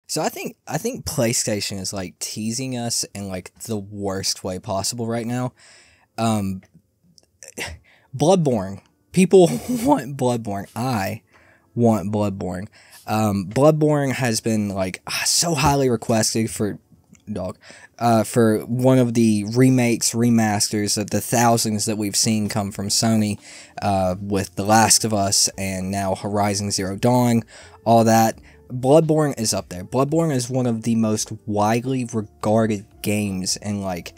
So I think PlayStation is like teasing us in like the worst way possible right now. Um, Bloodborne. People want Bloodborne. I want Bloodborne. Bloodborne has been like so highly requested for one of the remakes, remasters of the thousands that we've seen come from Sony, with The Last of Us and now Horizon Zero Dawn, all that. Bloodborne is up there. Bloodborne is one of the most widely regarded games in like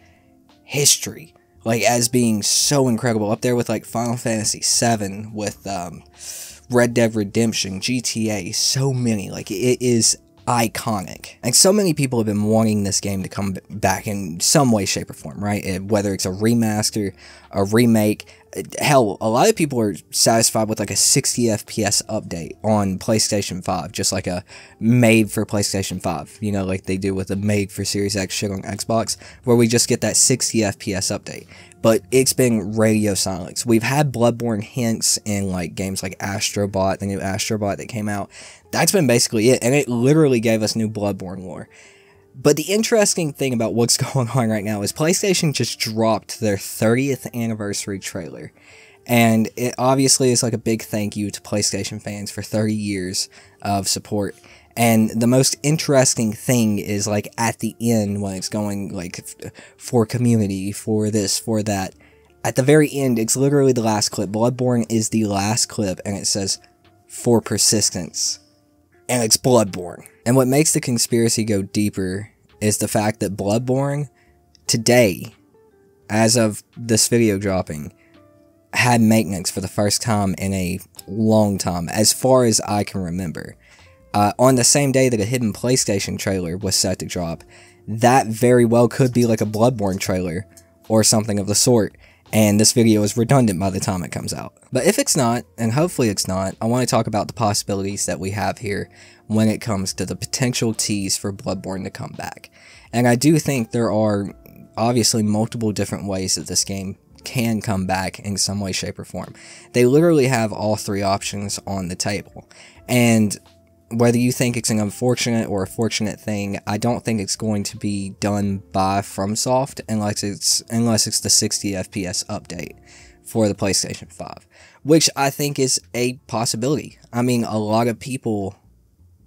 history, like as being so incredible, up there with like Final Fantasy VII, with Red Dead Redemption, GTA, so many. Like, it is iconic. And so many people have been wanting this game to come back in some way, shape, or form, right? Whether it's a remaster, a remake. Hell, a lot of people are satisfied with like a 60 FPS update on PlayStation 5, just like a made for PlayStation 5, you know, like they do with the made for Series X shit on Xbox, where we just get that 60 FPS update. But it's been radio silence. We've had Bloodborne hints in like games like Astrobot, the new Astrobot that came out. That's been basically it, and it literally gave us new Bloodborne lore. But the interesting thing about what's going on right now is PlayStation just dropped their 30th anniversary trailer. And it obviously is like a big thank you to PlayStation fans for 30 years of support. And the most interesting thing is like at the end, when it's going like for community, for this, for that, at the very end, it's literally the last clip. Bloodborne is the last clip, and it says, "For persistence." And it's Bloodborne. And what makes the conspiracy go deeper is the fact that Bloodborne, today, as of this video dropping, had maintenance for the first time in a long time, as far as I can remember. On the same day that a hidden PlayStation trailer was set to drop, that very well could be like a Bloodborne trailer, or something of the sort, and this video is redundant by the time it comes out. But if it's not, and hopefully it's not, I want to talk about the possibilities that we have here when it comes to the potential tease for Bloodborne to come back. And I do think there are obviously multiple different ways that this game can come back in some way, shape, or form. They literally have all three options on the table. And whether you think it's an unfortunate or a fortunate thing, I don't think it's going to be done by FromSoft unless it's the 60 FPS update for the PlayStation 5, which I think is a possibility. I mean, a lot of people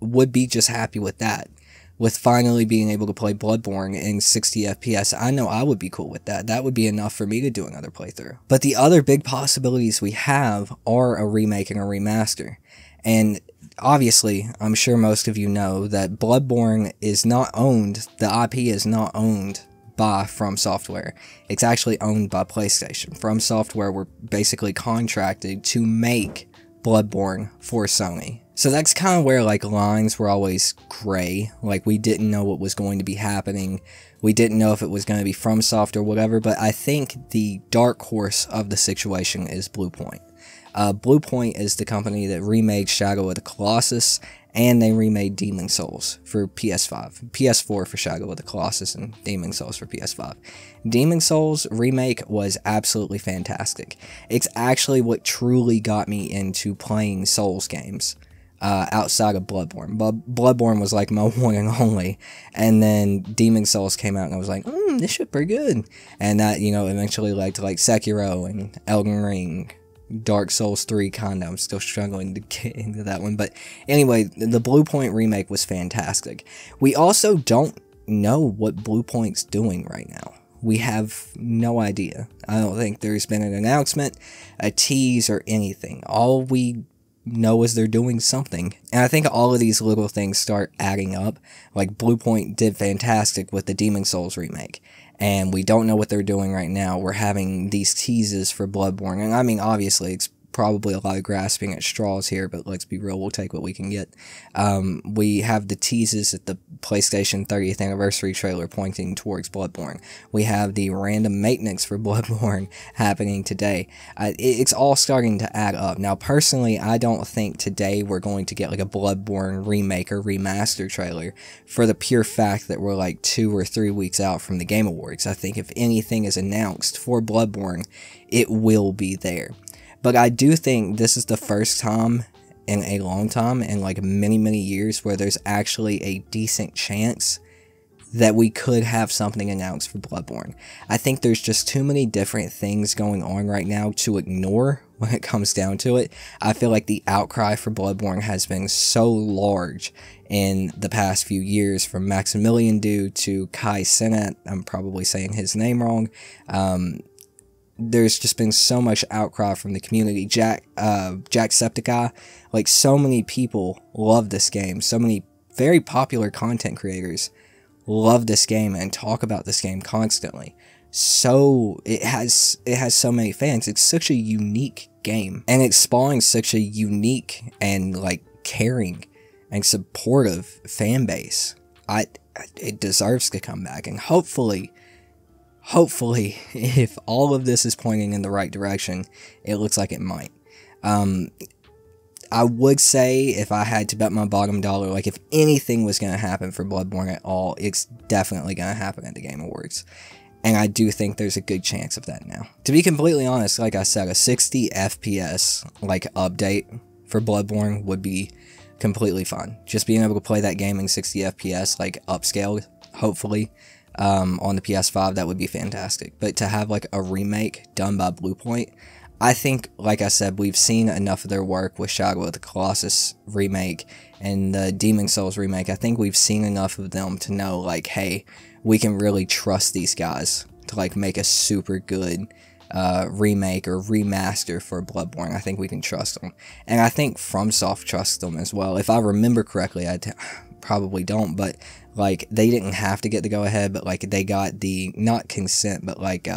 would be just happy with that, with finally being able to play Bloodborne in 60 FPS. I know I would be cool with that. That would be enough for me to do another playthrough. But the other big possibilities we have are a remake and a remaster. And obviously, I'm sure most of you know that Bloodborne is not owned, the IP is not owned by From Software. It's actually owned by PlayStation. From Software were basically contracted to make Bloodborne for Sony. So that's kind of where like lines were always gray, like we didn't know what was going to be happening, we didn't know if it was going to be FromSoft or whatever, but I think the dark horse of the situation is Bluepoint. Bluepoint is the company that remade Shadow of the Colossus, and they remade Demon Souls for PS5. PS4 for Shadow of the Colossus, and Demon Souls for PS5. Demon Souls remake was absolutely fantastic. It's actually what truly got me into playing Souls games, outside of Bloodborne. Bloodborne was like my one and only, and then Demon Souls came out, and I was like, this shit pretty good. And that, you know, eventually led to like Sekiro and Elden Ring, Dark Souls 3, kinda. I'm still struggling to get into that one. But anyway, the Bluepoint remake was fantastic. We also don't know what Bluepoint's doing right now. We have no idea. I don't think there's been an announcement, a tease, or anything. All we know is they're doing something. And I think all of these little things start adding up. Like, Bluepoint did fantastic with the Demon Souls remake, and we don't know what they're doing right now. We're having these teases for Bloodborne, and I mean, obviously, it's probably a lot of grasping at straws here, but let's be real, we'll take what we can get. We have the teases at the PlayStation 30th anniversary trailer pointing towards Bloodborne. We have the random maintenance for Bloodborne happening today. It's all starting to add up. Now, personally, I don't think today we're going to get like a Bloodborne remake or remaster trailer, for the pure fact that we're like 2 or 3 weeks out from the Game Awards. I think if anything is announced for Bloodborne, it will be there. But I do think this is the first time in a long time, in like many years, where there's actually a decent chance that we could have something announced for Bloodborne. I think there's just too many different things going on right now to ignore when it comes down to it. I feel like the outcry for Bloodborne has been so large in the past few years, from Maximilian Dude to Kai Cenat. I'm probably saying his name wrong. There's just been so much outcry from the community. Jacksepticeye, like, so many people love this game. So many very popular content creators love this game and talk about this game constantly. So it has so many fans. It's such a unique game, and it spawns such a unique and like caring and supportive fan base. It deserves to come back, and hopefully, if all of this is pointing in the right direction, it looks like it might. I would say, if I had to bet my bottom dollar, like, if anything was going to happen for Bloodborne at all, it's definitely going to happen at the Game Awards. And I do think there's a good chance of that now. To be completely honest, like I said, a 60 FPS, like, update for Bloodborne would be completely fun. Just being able to play that game in 60 FPS, like, upscaled, hopefully, on the PS5, that would be fantastic. But to have, like, a remake done by Bluepoint, I think, like I said, we've seen enough of their work with Shadow of the Colossus remake and the Demon Souls remake. I think we've seen enough of them to know, like, hey, we can really trust these guys to, like, make a super good remake or remaster for Bloodborne. I think we can trust them. And I think FromSoft trusts them as well. If I remember correctly, I probably don't, but, like, they didn't have to get the go-ahead, but, like, they got the, not consent, but, like,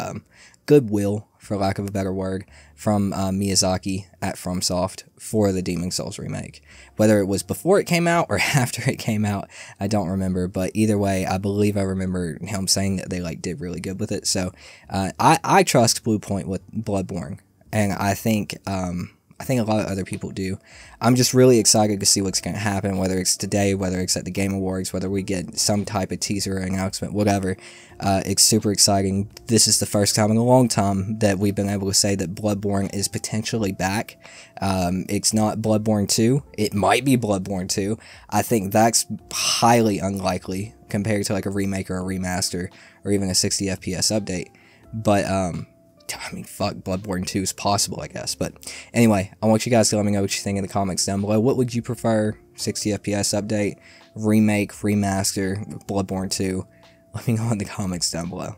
goodwill, for lack of a better word, from Miyazaki at FromSoft for the Demon Souls remake. Whether it was before it came out or after it came out, I don't remember, but either way, I believe I remember him saying that they, like, did really good with it. So I trust Bluepoint with Bloodborne, and I think a lot of other people do. I'm just really excited to see what's going to happen, whether it's today, whether it's at the Game Awards, whether we get some type of teaser or announcement, whatever. It's super exciting. This is the first time in a long time that we've been able to say that Bloodborne is potentially back. It's not Bloodborne 2. It might be Bloodborne 2. I think that's highly unlikely compared to, like, a remake or a remaster or even a 60 FPS update. But, I mean, fuck, Bloodborne 2 is possible, I guess. But anyway, I want you guys to let me know what you think in the comments down below. What would you prefer? 60 FPS update, remake, remaster, Bloodborne 2? Let me know in the comments down below.